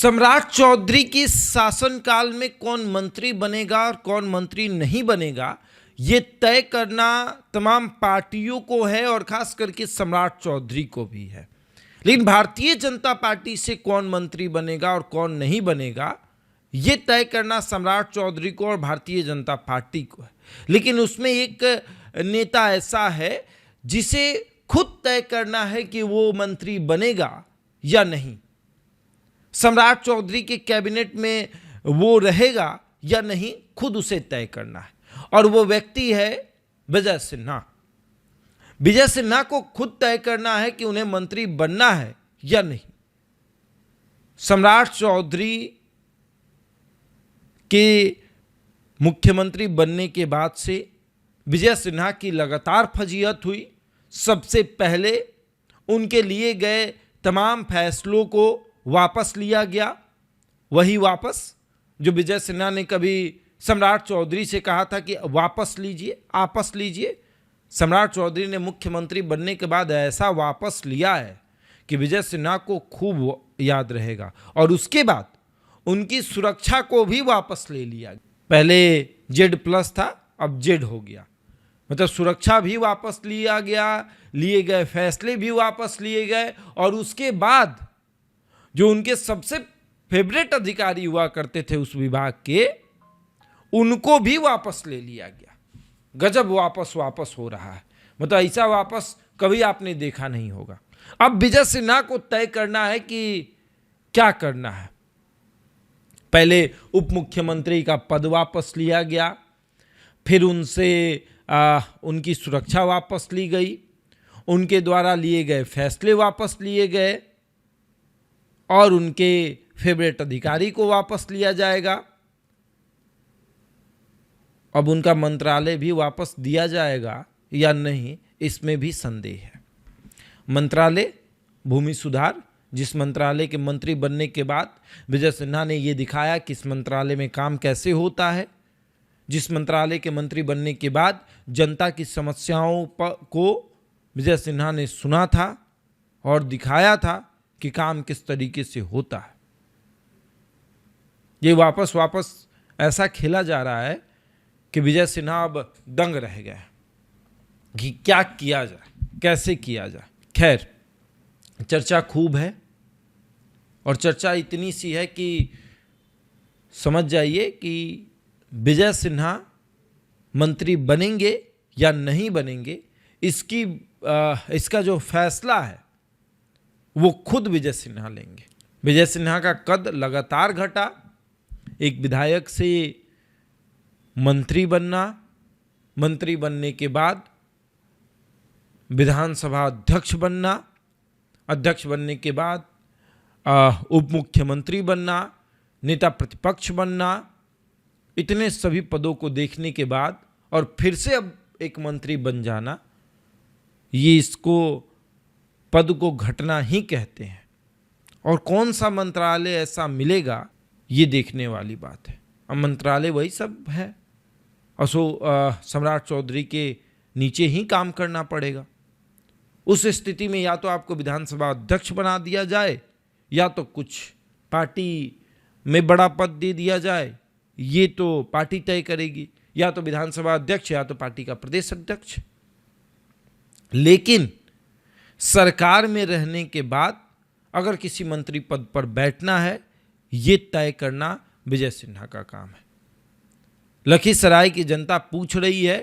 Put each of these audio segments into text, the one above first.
सम्राट चौधरी के शासनकाल में कौन मंत्री बनेगा और कौन मंत्री नहीं बनेगा, ये तय करना तमाम पार्टियों को है और खास करके सम्राट चौधरी को भी है। लेकिन भारतीय जनता पार्टी से कौन मंत्री बनेगा और कौन नहीं बनेगा, ये तय करना सम्राट चौधरी को और भारतीय जनता पार्टी को है। लेकिन उसमें एक नेता ऐसा है जिसे खुद तय करना है कि वो मंत्री बनेगा या नहीं, सम्राट चौधरी के कैबिनेट में वो रहेगा या नहीं, खुद उसे तय करना है। और वो व्यक्ति है विजय सिन्हा। विजय सिन्हा को खुद तय करना है कि उन्हें मंत्री बनना है या नहीं। सम्राट चौधरी के मुख्यमंत्री बनने के बाद से विजय सिन्हा की लगातार फजीहत हुई। सबसे पहले उनके लिए गए तमाम फैसलों को वापस लिया गया, वही वापस जो विजय सिन्हा ने कभी सम्राट चौधरी से कहा था कि वापस लीजिए, आपस लीजिए। सम्राट चौधरी ने मुख्यमंत्री बनने के बाद ऐसा वापस लिया है कि विजय सिन्हा को खूब याद रहेगा। और उसके बाद उनकी सुरक्षा को भी वापस ले लिया। पहले Z+ था, अब Z हो गया, मतलब सुरक्षा भी वापस लिया गया, लिए गए फैसले भी वापस लिए गए। और उसके बाद जो उनके सबसे फेवरेट अधिकारी हुआ करते थे उस विभाग के, उनको भी वापस ले लिया गया। गजब वापस हो रहा है, मतलब ऐसा वापस कभी आपने देखा नहीं होगा। अब विजय सिन्हा को तय करना है कि क्या करना है। पहले उप मुख्यमंत्री का पद वापस लिया गया, फिर उनसे उनकी सुरक्षा वापस ली गई, उनके द्वारा लिए गए फैसले वापस लिए गए और उनके फेवरेट अधिकारी को वापस लिया जाएगा। अब उनका मंत्रालय भी वापस दिया जाएगा या नहीं, इसमें भी संदेह है। मंत्रालय भूमि सुधार, जिस मंत्रालय के मंत्री बनने के बाद विजय सिन्हा ने यह दिखाया कि इस मंत्रालय में काम कैसे होता है, जिस मंत्रालय के मंत्री बनने के बाद जनता की समस्याओं को विजय सिन्हा ने सुना था और दिखाया था कि काम किस तरीके से होता है। ये वापस ऐसा खेला जा रहा है कि विजय सिन्हा अब दंग रह गए कि क्या किया जाए, कैसे किया जाए। खैर, चर्चा खूब है और चर्चा इतनी सी है कि समझ जाइए कि विजय सिन्हा मंत्री बनेंगे या नहीं बनेंगे, इसका जो फैसला है वो खुद विजय सिन्हा लेंगे। विजय सिन्हा का कद लगातार घटा। एक विधायक से मंत्री बनना, मंत्री बनने के बाद विधानसभा अध्यक्ष बनना, अध्यक्ष बनने के बाद उप मुख्यमंत्री बनना, नेता प्रतिपक्ष बनना, इतने सभी पदों को देखने के बाद और फिर से अब एक मंत्री बन जाना, ये इसको पद को घटना ही कहते हैं। और कौन सा मंत्रालय ऐसा मिलेगा, ये देखने वाली बात है। अब मंत्रालय वही सब है और सम्राट चौधरी के नीचे ही काम करना पड़ेगा। उस स्थिति में या तो आपको विधानसभा अध्यक्ष बना दिया जाए या तो कुछ पार्टी में बड़ा पद दे दिया जाए, ये तो पार्टी तय करेगी, या तो विधानसभा अध्यक्ष या तो पार्टी का प्रदेश अध्यक्ष। लेकिन सरकार में रहने के बाद अगर किसी मंत्री पद पर बैठना है, ये तय करना विजय सिन्हा का काम है। लखीसराय की जनता पूछ रही है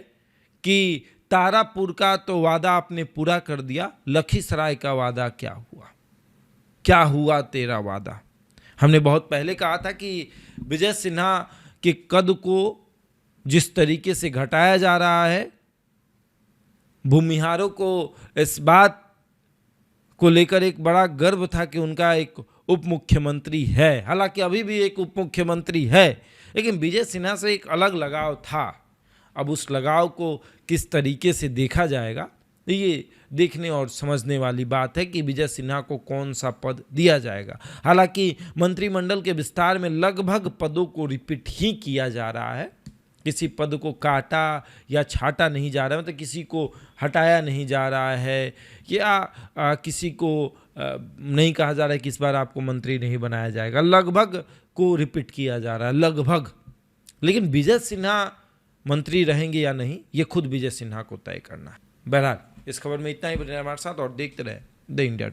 कि तारापुर का तो वादा आपने पूरा कर दिया, लखीसराय का वादा क्या हुआ? क्या हुआ तेरा वादा? हमने बहुत पहले कहा था कि विजय सिन्हा के कद को जिस तरीके से घटाया जा रहा है, भूमिहारों को इस बात को लेकर एक बड़ा गर्व था कि उनका एक उप मुख्यमंत्री है। हालांकि अभी भी एक उप मुख्यमंत्री है, लेकिन विजय सिन्हा से एक अलग लगाव था। अब उस लगाव को किस तरीके से देखा जाएगा, ये देखने और समझने वाली बात है कि विजय सिन्हा को कौन सा पद दिया जाएगा। हालांकि मंत्रिमंडल के विस्तार में लगभग पदों को रिपीट ही किया जा रहा है, किसी पद को काटा या छाटा नहीं जा रहा है, मतलब किसी को हटाया नहीं जा रहा है या किसी को नहीं कहा जा रहा है कि इस बार आपको मंत्री नहीं बनाया जाएगा, लगभग को रिपीट किया जा रहा है, लगभग। लेकिन विजय सिन्हा मंत्री रहेंगे या नहीं, ये खुद विजय सिन्हा को तय करना है। बहरहाल इस खबर में इतना ही। बने हमारे साथ और देखते रहे द इंडिया टॉक।